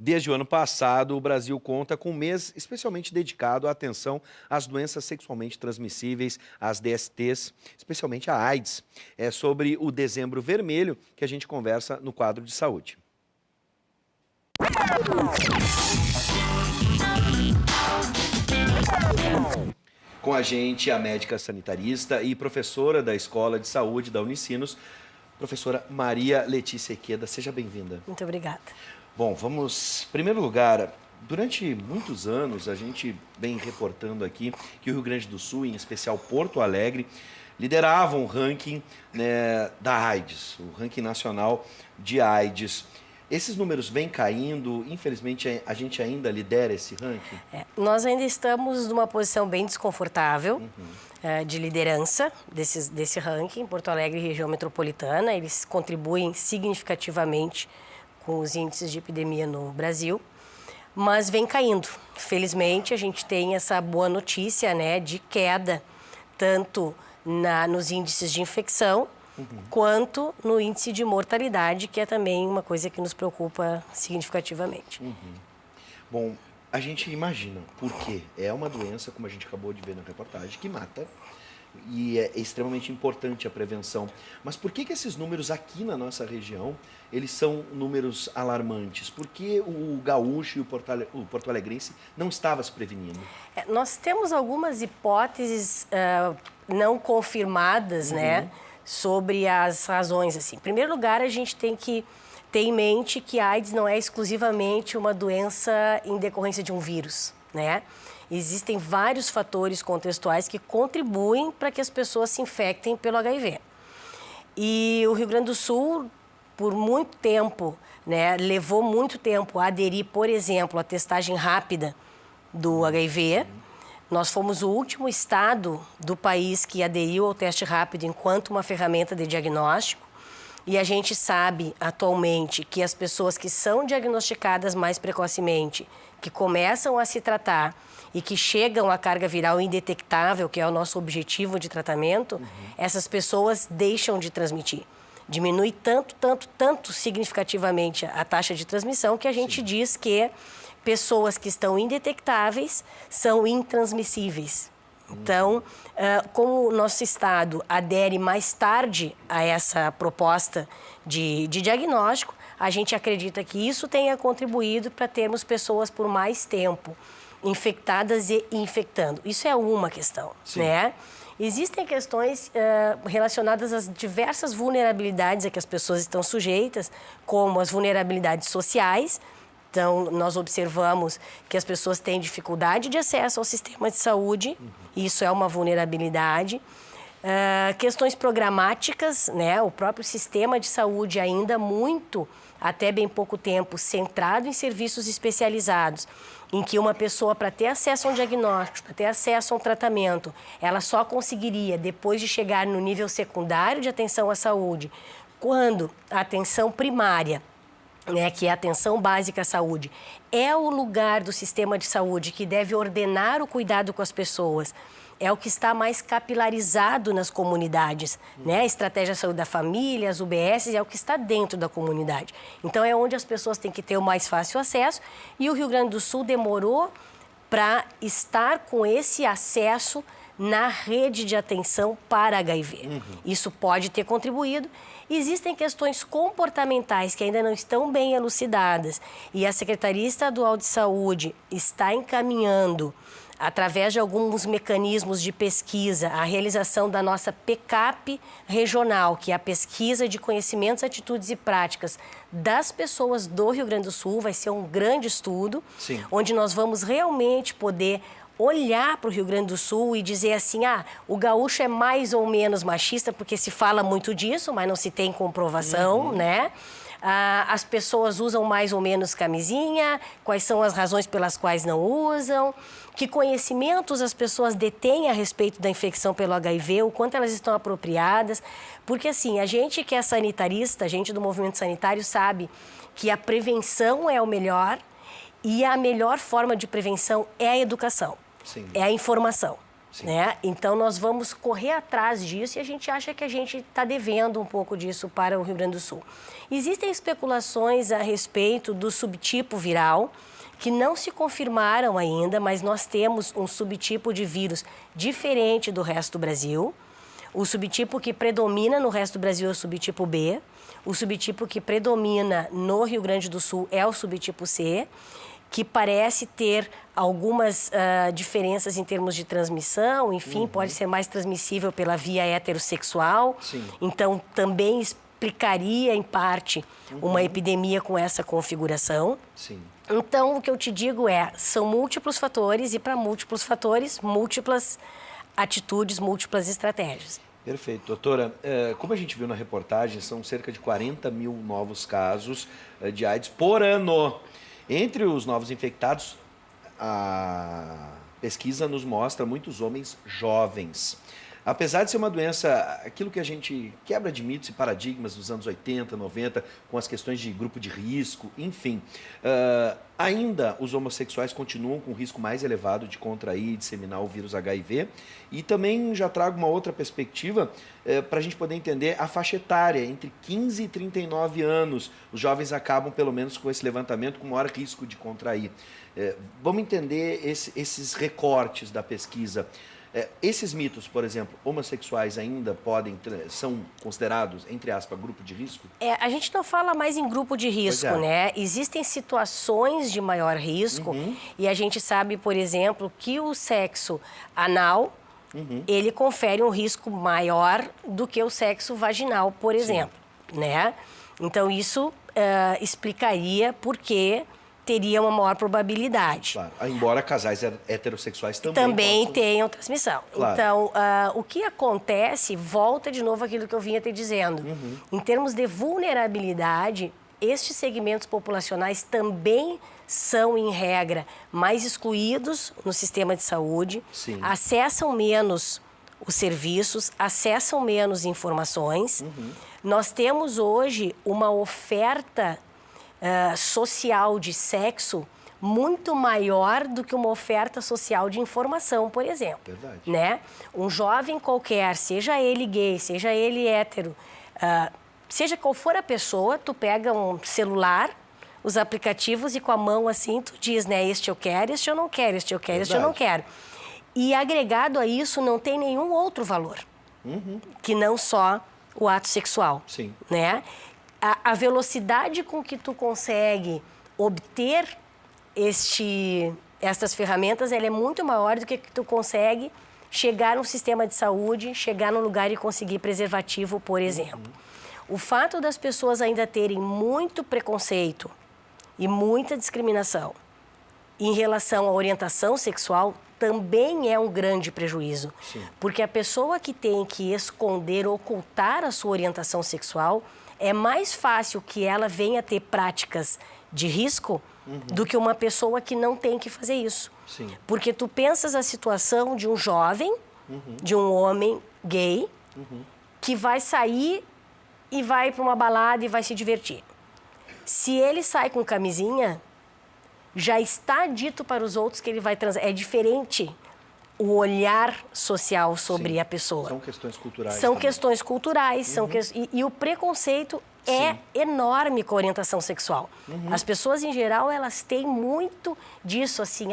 Desde o ano passado, o Brasil conta com um mês especialmente dedicado à atenção às doenças sexualmente transmissíveis, às DSTs, especialmente a AIDS. É sobre o Dezembro Vermelho que a gente conversa no quadro de saúde. Com a gente, a médica sanitarista e professora da Escola de Saúde da Unicinos, professora Maria Letícia Iqueda. Seja bem-vinda. Muito obrigada. Bom, vamos... Em primeiro lugar, durante muitos anos, a gente vem reportando aqui que o Rio Grande do Sul, em especial Porto Alegre, lideravam o ranking, né, da AIDS, o ranking nacional de AIDS. Esses números vêm caindo, infelizmente a gente ainda lidera esse ranking? Nós ainda estamos numa posição bem desconfortável de liderança desse ranking. Porto Alegre e região metropolitana, eles contribuem significativamente com os índices de epidemia no Brasil, mas vem caindo. Felizmente, a gente tem essa boa notícia, né, de queda, tanto nos índices de infecção, quanto no índice de mortalidade, que é também uma coisa que nos preocupa significativamente. Bom, a gente imagina, porque é uma doença, como a gente acabou de ver na reportagem, que mata, e é extremamente importante a prevenção. Mas por que esses números aqui na nossa região, eles são números alarmantes? Por que o gaúcho e o porto-alegrense não estava se prevenindo? Nós temos algumas hipóteses não confirmadas, né, sobre as razões. Assim. Em primeiro lugar, a gente tem que ter em mente que a AIDS não é exclusivamente uma doença em decorrência de um vírus, né? Existem vários fatores contextuais que contribuem para que as pessoas se infectem pelo HIV. E o Rio Grande do Sul, por muito tempo, né, levou muito tempo a aderir, por exemplo, à testagem rápida do HIV. Nós fomos o último estado do país que aderiu ao teste rápido enquanto uma ferramenta de diagnóstico. E a gente sabe atualmente que as pessoas que são diagnosticadas mais precocemente, que começam a se tratar e que chegam à carga viral indetectável, que é o nosso objetivo de tratamento, essas pessoas deixam de transmitir. Diminui tanto significativamente a taxa de transmissão que a gente diz que pessoas que estão indetectáveis são intransmissíveis. Então, como o nosso estado adere mais tarde a essa proposta de diagnóstico, a gente acredita que isso tenha contribuído para termos pessoas por mais tempo infectadas e infectando. Isso é uma questão, né? Existem questões relacionadas às diversas vulnerabilidades a que as pessoas estão sujeitas, como as vulnerabilidades sociais. Então, nós observamos que as pessoas têm dificuldade de acesso ao sistema de saúde, isso é uma vulnerabilidade. Questões programáticas, né? O próprio sistema de saúde ainda muito, até bem pouco tempo, centrado em serviços especializados, em que uma pessoa, para ter acesso a um diagnóstico, para ter acesso a um tratamento, ela só conseguiria depois de chegar no nível secundário de atenção à saúde, quando a atenção primária, né, que é a atenção básica à saúde, é o lugar do sistema de saúde que deve ordenar o cuidado com as pessoas, é o que está mais capilarizado nas comunidades, né? A estratégia de saúde da família, as UBS, é o que está dentro da comunidade. Então, é onde as pessoas têm que ter o mais fácil acesso, e o Rio Grande do Sul demorou para estar com esse acesso na rede de atenção para HIV. Isso pode ter contribuído. Existem questões comportamentais que ainda não estão bem elucidadas, e a Secretaria Estadual de Saúde está encaminhando, através de alguns mecanismos de pesquisa, a realização da nossa PCAP regional, que é a pesquisa de conhecimentos, atitudes e práticas das pessoas do Rio Grande do Sul. Vai ser um grande estudo, onde nós vamos realmente poder olhar para o Rio Grande do Sul e dizer assim, o gaúcho é mais ou menos machista, porque se fala muito disso, mas não se tem comprovação, né? As pessoas usam mais ou menos camisinha, quais são as razões pelas quais não usam, que conhecimentos as pessoas detêm a respeito da infecção pelo HIV, o quanto elas estão apropriadas, porque assim, a gente que é sanitarista, a gente do movimento sanitário sabe que a prevenção é o melhor e a melhor forma de prevenção é a educação, é a informação. né? Então, nós vamos correr atrás disso e a gente acha que a gente está devendo um pouco disso para o Rio Grande do Sul. Existem especulações a respeito do subtipo viral, que não se confirmaram ainda, mas nós temos um subtipo de vírus diferente do resto do Brasil. O subtipo que predomina no resto do Brasil é o subtipo B. O subtipo que predomina no Rio Grande do Sul é o subtipo C, que parece ter algumas diferenças em termos de transmissão, enfim, pode ser mais transmissível pela via heterossexual. Sim. Então, também explicaria, em parte, uma epidemia com essa configuração. Sim. Então, o que eu te digo são múltiplos fatores e, para múltiplos fatores, múltiplas atitudes, múltiplas estratégias. Perfeito. Doutora, como a gente viu na reportagem, são cerca de 40 mil novos casos de AIDS por ano. Entre os novos infectados, a pesquisa nos mostra muitos homens jovens. Apesar de ser uma doença, aquilo que a gente quebra de mitos e paradigmas dos anos 80, 90, com as questões de grupo de risco, enfim, ainda os homossexuais continuam com risco mais elevado de contrair e disseminar o vírus HIV. E também já trago uma outra perspectiva para a gente poder entender a faixa etária, entre 15 e 39 anos. Os jovens acabam, pelo menos com esse levantamento, com maior risco de contrair. Vamos entender esses recortes da pesquisa. Esses mitos, por exemplo, homossexuais ainda são considerados, entre aspas, grupo de risco? A gente não fala mais em grupo de risco, né? Existem situações de maior risco e a gente sabe, por exemplo, que o sexo anal, ele confere um risco maior do que o sexo vaginal, por exemplo, né? Então, isso explicaria por que teria uma maior probabilidade. Claro. Embora casais heterossexuais também tenham transmissão. Claro. Então, o que acontece, volta de novo aquilo que eu vinha te dizendo. Em termos de vulnerabilidade, estes segmentos populacionais também são, em regra, mais excluídos no sistema de saúde, acessam menos os serviços, acessam menos informações. Nós temos hoje uma oferta social de sexo muito maior do que uma oferta social de informação, por exemplo. Verdade. Né? Um jovem qualquer, seja ele gay, seja ele hétero, seja qual for a pessoa, tu pega um celular, os aplicativos e com a mão assim, tu diz, né? Este eu quero, este eu não quero, este eu quero, este eu não quero. E agregado a isso não tem nenhum outro valor, que não só o ato sexual. Sim. Né? A velocidade com que tu consegue obter estas ferramentas, ela é muito maior do que tu consegue chegar no sistema de saúde, chegar num lugar e conseguir preservativo, por exemplo. O fato das pessoas ainda terem muito preconceito e muita discriminação em relação à orientação sexual também é um grande prejuízo. Porque a pessoa que tem que esconder, ocultar a sua orientação sexual, é mais fácil que ela venha ter práticas de risco do que uma pessoa que não tem que fazer isso. Porque tu pensas a situação de um jovem, de um homem gay, que vai sair e vai para uma balada e vai se divertir. Se ele sai com camisinha, já está dito para os outros que ele vai transar. É diferente o olhar social sobre a pessoa. São questões culturais. São questões culturais. E o preconceito é enorme com a orientação sexual. As pessoas, em geral, elas têm muito disso, assim,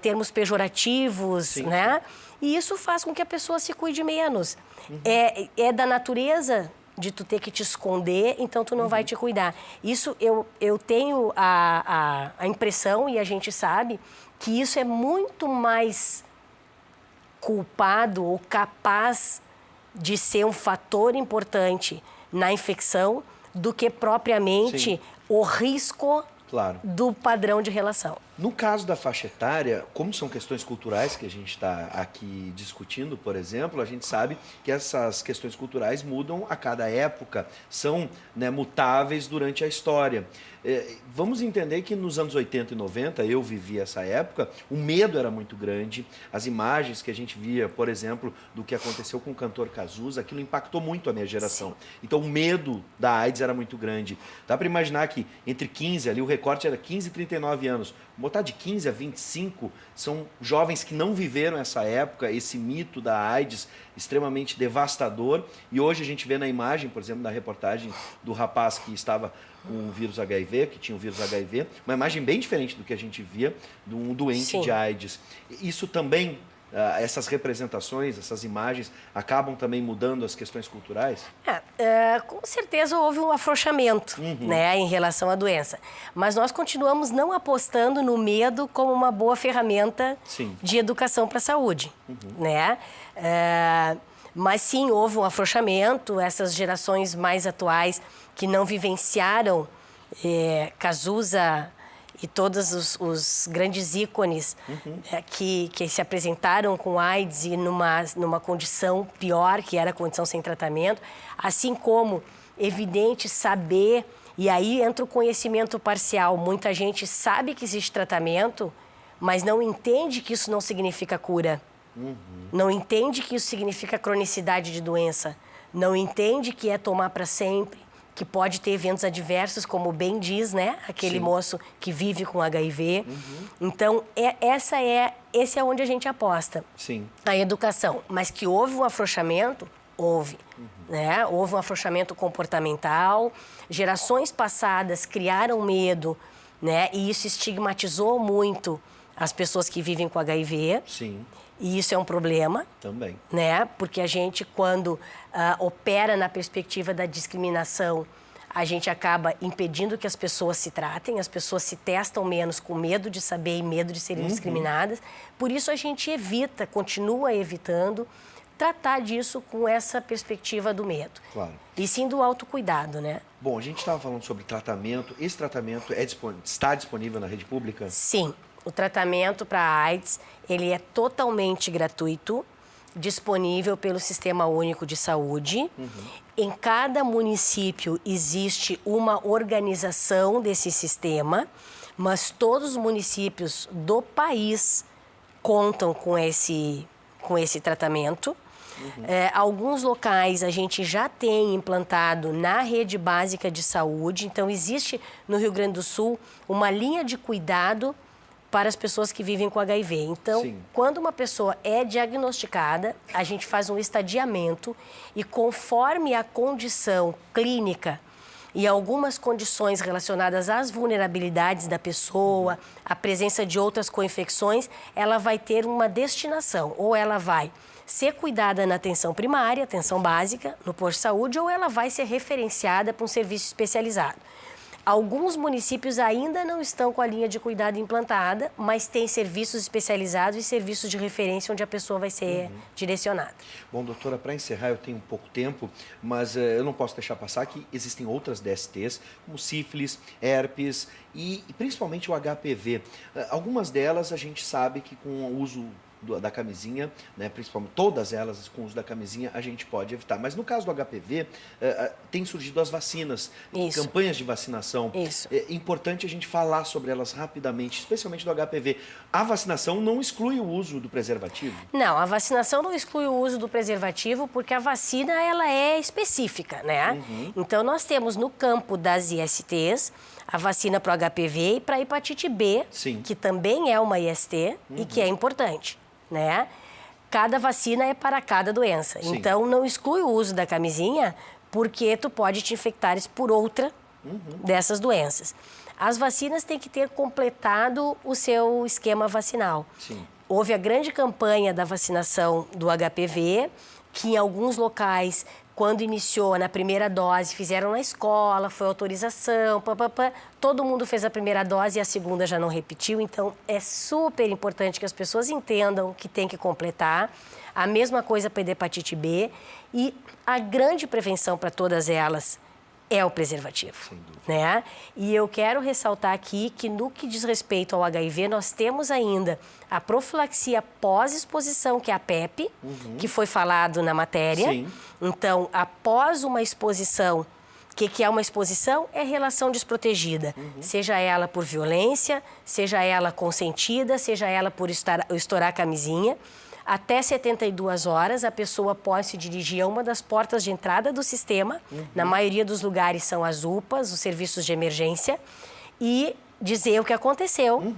termos pejorativos, né? E isso faz com que a pessoa se cuide menos. É da natureza de tu ter que te esconder, então tu não vai te cuidar. Isso eu tenho a impressão, e a gente sabe, que isso é muito mais culpado ou capaz de ser um fator importante na infecção do que propriamente o risco do padrão de relação. No caso da faixa etária, como são questões culturais que a gente está aqui discutindo, por exemplo, a gente sabe que essas questões culturais mudam a cada época, são, né, mutáveis durante a história. Vamos entender que nos anos 80 e 90, eu vivi essa época, o medo era muito grande, as imagens que a gente via, por exemplo, do que aconteceu com o cantor Cazuza, aquilo impactou muito a minha geração. Então o medo da AIDS era muito grande. Dá para imaginar que entre 15, ali o recorte era 15 e 39 anos, botar de 15 a 25, são jovens que não viveram essa época, esse mito da AIDS extremamente devastador. E hoje a gente vê na imagem, por exemplo, na reportagem do rapaz que estava com o vírus HIV, que tinha o vírus HIV, uma imagem bem diferente do que a gente via de um doente Sim. de AIDS. Isso também, essas representações, essas imagens, acabam também mudando as questões culturais? Com certeza houve um afrouxamento, né, em relação à doença. Mas nós continuamos não apostando no medo como uma boa ferramenta Sim. de educação para a saúde, né? Mas sim, houve um afrouxamento. Essas gerações mais atuais que não vivenciaram Cazuza e todos os grandes ícones que se apresentaram com AIDS e numa condição pior, que era a condição sem tratamento, assim como evidente saber, e aí entra o conhecimento parcial. Muita gente sabe que existe tratamento, mas não entende que isso não significa cura. Não entende que isso significa cronicidade de doença. Não entende que é tomar para sempre, que pode ter eventos adversos, como bem diz, né? Aquele Sim. moço que vive com HIV. Então, esse é onde a gente aposta. Sim. A educação. Mas que houve um afrouxamento, houve. Né? Houve um afrouxamento comportamental. Gerações passadas criaram medo, né? E isso estigmatizou muito as pessoas que vivem com HIV. Sim. E isso é um problema. Também. Né? Porque a gente, quando opera na perspectiva da discriminação, a gente acaba impedindo que as pessoas se tratem, as pessoas se testam menos com medo de saber e medo de serem discriminadas. Por isso a gente evita, continua evitando, tratar disso com essa perspectiva do medo. Claro. E sim do autocuidado, né? Bom, a gente estava falando sobre tratamento. Esse tratamento está disponível na rede pública? Sim. O tratamento para a AIDS, ele é totalmente gratuito, disponível pelo Sistema Único de Saúde. Em cada município existe uma organização desse sistema, mas todos os municípios do país contam com esse tratamento. Alguns locais a gente já tem implantado na rede básica de saúde. Então, existe no Rio Grande do Sul uma linha de cuidado para as pessoas que vivem com HIV. Então, Sim. quando uma pessoa é diagnosticada, a gente faz um estadiamento e, conforme a condição clínica e algumas condições relacionadas às vulnerabilidades da pessoa, a presença de outras co-infecções, ela vai ter uma destinação. Ou ela vai ser cuidada na atenção primária, atenção básica, no posto de saúde, ou ela vai ser referenciada para um serviço especializado. Alguns municípios ainda não estão com a linha de cuidado implantada, mas têm serviços especializados e serviços de referência onde a pessoa vai ser direcionada. Bom, doutora, para encerrar, eu tenho pouco tempo, mas eu não posso deixar passar que existem outras DSTs, como sífilis, herpes e principalmente o HPV. Algumas delas a gente sabe que com o uso da camisinha, né, principalmente todas elas com o uso da camisinha, a gente pode evitar. Mas no caso do HPV, tem surgido as vacinas, Isso. campanhas de vacinação. Isso. É importante a gente falar sobre elas rapidamente, especialmente do HPV. A vacinação não exclui o uso do preservativo? Não, a vacinação não exclui o uso do preservativo, porque a vacina ela é específica, né? Então, nós temos no campo das ISTs a vacina para o HPV e para a hepatite B, Sim. que também é uma IST e que é importante, né? Cada vacina é para cada doença. Sim. Então, não exclui o uso da camisinha, porque tu pode te infectares por outra dessas doenças. As vacinas têm que ter completado o seu esquema vacinal. Sim. Houve a grande campanha da vacinação do HPV, que em alguns locais, quando iniciou na primeira dose, fizeram na escola, foi autorização, todo mundo fez a primeira dose e a segunda já não repetiu. Então, é super importante que as pessoas entendam que tem que completar. A mesma coisa para a hepatite B. E a grande prevenção para todas elas é o preservativo, né? E eu quero ressaltar aqui que no que diz respeito ao HIV, nós temos ainda a profilaxia pós-exposição, que é a PEP, que foi falado na matéria. Sim. Então, após uma exposição, o que é uma exposição? É relação desprotegida, seja ela por violência, seja ela consentida, seja ela por estourar a camisinha. Até 72 horas, a pessoa pode se dirigir a uma das portas de entrada do sistema, na maioria dos lugares são as UPAs, os serviços de emergência, e dizer o que aconteceu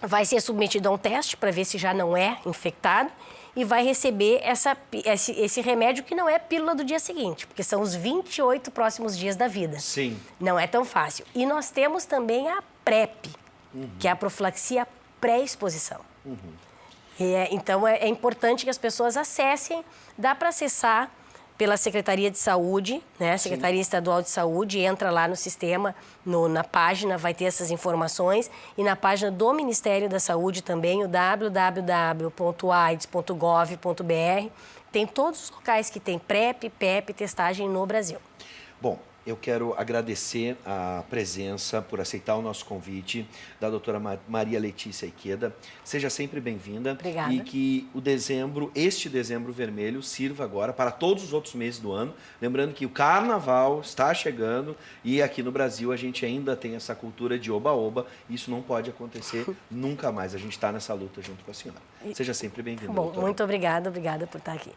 vai ser submetido a um teste para ver se já não é infectado e vai receber esse remédio que não é pílula do dia seguinte, porque são os 28 próximos dias da vida. Sim. Não é tão fácil. E nós temos também a PrEP, que é a profilaxia pré-exposição. Então, é importante que as pessoas acessem, dá para acessar pela Secretaria de Saúde, né? Secretaria Estadual de Saúde, entra lá no sistema, na página, vai ter essas informações. E na página do Ministério da Saúde também, o www.aids.gov.br, tem todos os locais que tem PrEP, PEP, testagem no Brasil. Bom, eu quero agradecer a presença, por aceitar o nosso convite, da doutora Maria Letícia Ikeda. Seja sempre bem-vinda. Obrigada. E que este dezembro vermelho, sirva agora para todos os outros meses do ano. Lembrando que o carnaval está chegando e aqui no Brasil a gente ainda tem essa cultura de oba-oba. Isso não pode acontecer nunca mais. A gente está nessa luta junto com a senhora. Seja sempre bem-vinda, Bom, doutora. muito obrigada por estar aqui.